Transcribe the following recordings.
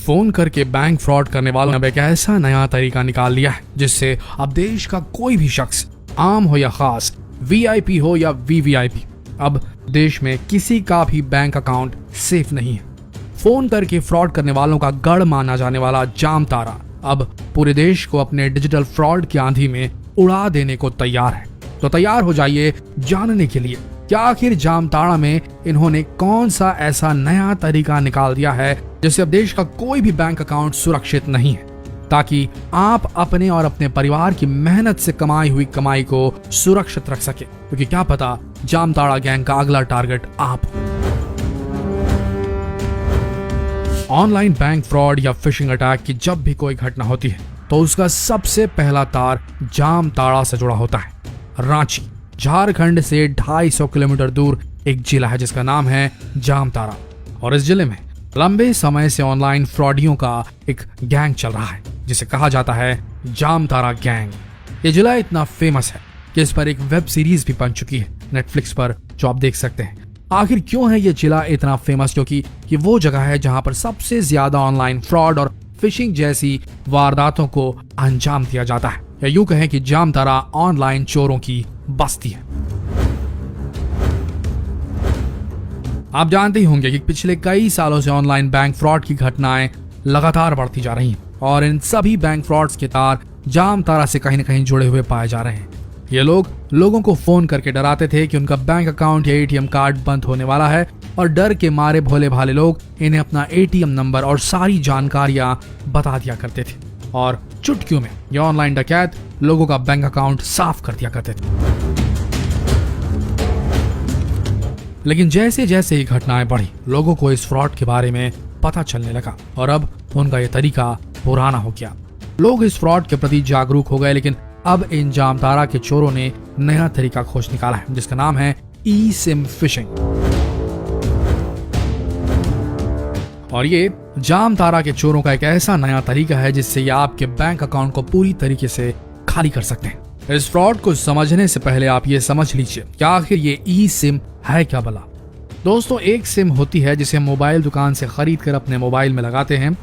Phone करके bank fraud करने वालों ने अब एक ऐसा नया तरीका निकाल लिया है जिससे अब देश का कोई भी शख्स, आम हो या खास, वीआईपी हो या वीवीआईपी, अब देश में किसी का भी बैंक अकाउंट सेफ नहीं है। फोन करके फ्रॉड करने वालों का गढ़ माना जाने वाला जामताड़ा अब पूरे देश को अपने डिजिटल फ्रॉड की आंधी में उड़ा देने को तैयार है। तो तैयार हो जाइए जानने के लिए कि आखिर जामताड़ा में इन्होंने कौन सा ऐसा नया तरीका निकाल दिया है जिससे अब देश का कोई भी बैंक अकाउंट सुरक्षित नहीं है, ताकि आप अपने और अपने परिवार की मेहनत से कमाई हुई कमाई को सुरक्षित रख सके, क्योंकि क्या पता जामताड़ा गैंग का अगला टारगेट आप हो। ऑनलाइन बैंक फ्रॉड या फिशिंग अटैक की जब भी कोई घटना होती है तो उसका सबसे पहला तार जामताड़ा से जुड़ा होता है। रांची झारखंड से 250 किलोमीटर दूर एक जिला है जिसका नाम है जामताड़ा, और इस जिले में लंबे समय से ऑनलाइन फ्रॉडियों का एक गैंग चल रहा है जिसे कहा जाता है जामताड़ा गैंग। ये जिला इतना फेमस है कि इस पर एक वेब सीरीज भी बन चुकी है नेटफ्लिक्स पर, जो आप देख सकते हैं। आखिर क्यों है ये जिला इतना फेमस? क्योंकि ये वो जगह है जहां पर सबसे ज्यादा ऑनलाइन फ्रॉड और फिशिंग जैसी वारदातों को अंजाम दिया जाता है, या यूं कहें कि जामताड़ा ऑनलाइन चोरों की बस्ती है। आप जानते ही होंगे कि पिछले कई सालों से ऑनलाइन बैंक फ्रॉड की घटनाएं लगातार बढ़ती जा रही हैं और इन सभी बैंक फ्रॉड्स के तार जामताड़ा से कहीं न कहीं जुड़े हुए पाए जा रहे हैं। ये लोग लोगों को फोन करके डराते थे कि उनका बैंक अकाउंट या एटीएम कार्ड बंद होने वाला है, और डर के मारे भोले भाले लोग इन्हें अपना एटीएम नंबर और सारी जानकारियां बता दिया करते थे, और चुटकियों में ये ऑनलाइन डकैत लोगों का बैंक अकाउंट साफ कर दिया करते थे। लेकिन जैसे जैसे ये घटनाएं बढ़ी, लोगों को इस फ्रॉड के बारे में पता चलने लगा और अब उनका ये तरीका पुराना हो गया। लोग इस फ्रॉड के प्रति जागरूक हो गए, लेकिन अब इन जामताड़ा के चोरों ने नया तरीका खोज निकाला है जिसका नाम है ई सिम फिशिंग। और ये जामताड़ा के चोरों का एक ऐसा नया तरीका है जिससे ये आपके बैंक अकाउंट को पूरी तरीके से खाली कर सकते हैं। इस फ्रॉड को समझने से पहले आप ये समझ लीजिए कि आखिर ये ई सिम है क्या भला। दोस्तों, एक सिम होती है जिसे मोबाइल दुकान से खरीद कर अपने मोबाइल में लगाते हैं,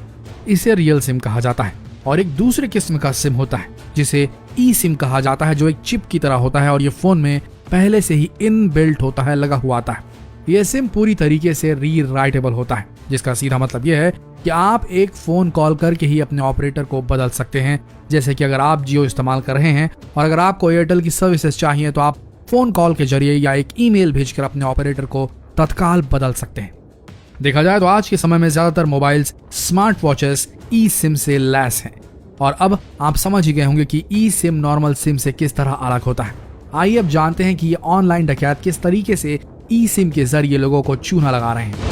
इसे रियल सिम कहा जाता है। और एक दूसरे किस्म का सिम होता है जिसे ई सिम कहा जाता है, जो एक चिप की तरह होता है और ये फोन में पहले से ही इनबिल्ट होता है, लगा हुआ आता है। ये सिम पूरी तरीके से रीराइटेबल होता है, जिसका सीधा मतलब यह है कि आप एक फोन कॉल करके ही अपने ऑपरेटर को बदल सकते हैं। जैसे कि अगर आप जियो इस्तेमाल कर रहे हैं और अगर आपको एयरटेल की सर्विसेज चाहिए तो आप फोन कॉल के जरिए या एक ईमेल भेजकर अपने ऑपरेटर को तत्काल बदल सकते हैं। देखा जाए तो आज के समय में ज्यादातर मोबाइल्स, स्मार्ट वॉचेस ई सिम से लैस हैं, और अब आप समझ ही गए होंगे कि ई सिम नॉर्मल सिम से किस तरह अलग होता है। आइए अब जानते हैं कि ये ऑनलाइन डकैत किस तरीके से ई सिम के जरिए लोगों को चूना लगा रहे हैं।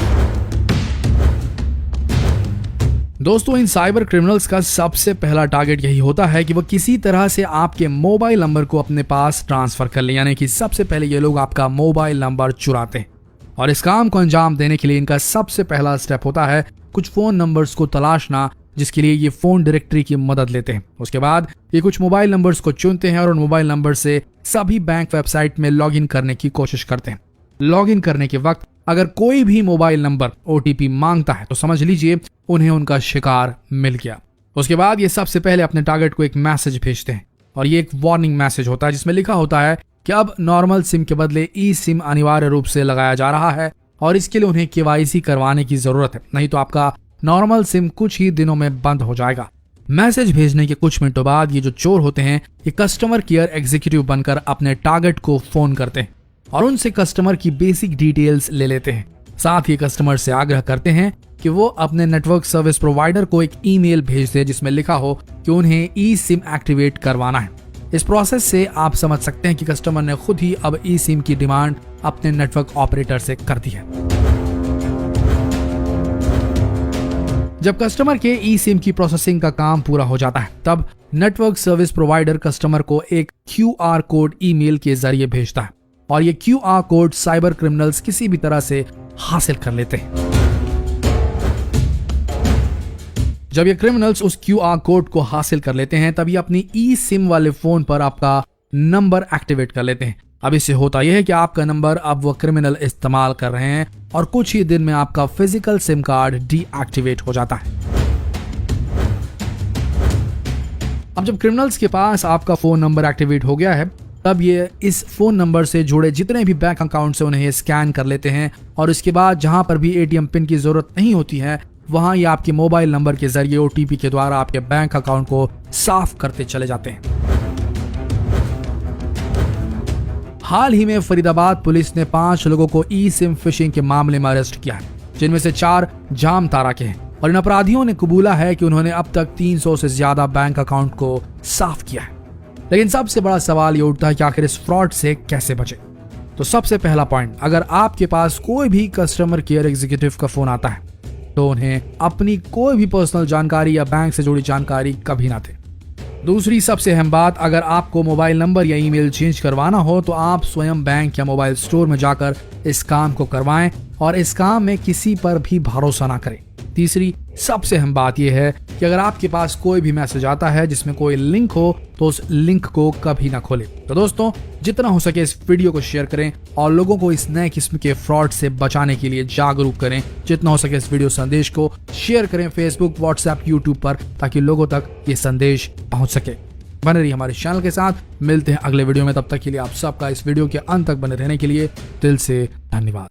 दोस्तों, इन साइबर क्रिमिनल्स का सबसे पहला टारगेट यही होता है कि वो किसी तरह से आपके मोबाइल नंबर को अपने पास ट्रांसफर कर ले, यानी कि सबसे पहले ये लोग आपका मोबाइल नंबर चुराते हैं। और इस काम को अंजाम देने के लिए इनका सबसे पहला स्टेप होता है कुछ फोन नंबर्स को तलाशना, जिसके लिए ये फोन डायरेक्टरी की मदद लेते हैं। उसके बाद ये कुछ मोबाइल नंबर्स को चुनते हैं और उन मोबाइल नंबर से सभी बैंक वेबसाइट में लॉगिन करने की कोशिश करते हैं। लॉगिन करने के वक्त अगर कोई भी मोबाइल नंबर ओटीपी मांगता है तो समझ लीजिए उन्हें उनका शिकार मिल गया। उसके बाद ये सबसे पहले अपने टारगेट को एक मैसेज भेजते हैं, और ये एक वार्निंग मैसेज होता है जिसमें लिखा होता है कि अब नॉर्मल सिम के बदले ई सिम अनिवार्य रूप से लगाया जा रहा है और इसके लिए उन्हें केवाईसी करवाने की जरूरत है, नहीं तो आपका नॉर्मल सिम कुछ ही दिनों में बंद हो जाएगा। मैसेज भेजने के कुछ मिनटों बाद ये जो चोर होते हैं ये कस्टमर केयर एग्जीक्यूटिव बनकर अपने टारगेट को फोन करते हैं और उनसे कस्टमर की बेसिक डिटेल्स ले लेते हैं। साथ ही कस्टमर से आग्रह करते हैं कि वो अपने नेटवर्क सर्विस प्रोवाइडर को एक ईमेल भेज दे जिसमें लिखा हो कि उन्हें ई सिम एक्टिवेट करवाना है। इस प्रोसेस से आप समझ सकते हैं कि कस्टमर ने खुद ही अब ई सिम की डिमांड अपने नेटवर्क ऑपरेटर से कर दी है। जब कस्टमर के ई सिम की प्रोसेसिंग का काम पूरा हो जाता है तब नेटवर्क सर्विस प्रोवाइडर कस्टमर को एक QR कोड ईमेल के जरिए भेजता है, और ये QR कोड साइबर क्रिमिनल्स किसी भी तरह से हासिल कर लेते हैं। जब ये क्रिमिनल्स उस QR कोड को हासिल कर लेते हैं तब ये अपनी ई सिम वाले फोन पर आपका नंबर एक्टिवेट कर लेते हैं। अब इससे होता यह है कि आपका नंबर अब वो क्रिमिनल इस्तेमाल कर रहे हैं और कुछ ही दिन में आपका फिजिकल सिम कार्ड डीएक्टिवेट हो जाता है। अब जब क्रिमिनल्स के पास आपका फोन नंबर एक्टिवेट हो गया है, तब ये इस फोन नंबर से जुड़े जितने भी बैंक अकाउंट से उन्हें स्कैन कर लेते हैं और इसके बाद जहां पर भी एटीएम पिन की जरूरत नहीं होती है, वहां ये आपके मोबाइल नंबर के जरिए ओटीपी के द्वारा आपके बैंक अकाउंट को साफ करते चले जाते हैं। हाल ही में फरीदाबाद पुलिस ने 5 लोगों को ई सिम फिशिंग के मामले में अरेस्ट किया है, जिनमें से 4 जामताड़ा के हैं और इन अपराधियों ने कबूला है कि उन्होंने अब तक 300 से ज्यादा बैंक अकाउंट को साफ किया है। लेकिन सबसे बड़ा सवाल ये उठता है कि आखिर इस फ्रॉड से कैसे बचे। तो सबसे पहला पॉइंट, अगर आपके पास कोई भी कस्टमर केयर एग्जीक्यूटिव का फोन आता है तो उन्हें अपनी कोई भी पर्सनल जानकारी या बैंक से जुड़ी जानकारी कभी ना दें। दूसरी सबसे अहम बात, अगर आपको मोबाइल नंबर या ईमेल चेंज करवाना हो तो आप स्वयं बैंक या मोबाइल स्टोर में जाकर इस काम को करवाएं और इस काम में किसी पर भी भरोसा ना करें। तीसरी सबसे अहम बात यह है कि अगर आपके पास कोई भी मैसेज आता है जिसमें कोई लिंक हो तो उस लिंक को कभी ना खोलें। तो दोस्तों, जितना हो सके इस वीडियो को शेयर करें और लोगों को इस नए किस्म के फ्रॉड से बचाने के लिए जागरूक करें। जितना हो सके इस वीडियो संदेश को शेयर करें फेसबुक, व्हाट्सएप, यूट्यूब पर, ताकि लोगों तक ये संदेश पहुंच सके। बने रहिए हमारे चैनल के साथ, मिलते हैं अगले वीडियो में। तब तक के लिए आप सबका इस वीडियो के अंत तक बने रहने के लिए दिल से धन्यवाद।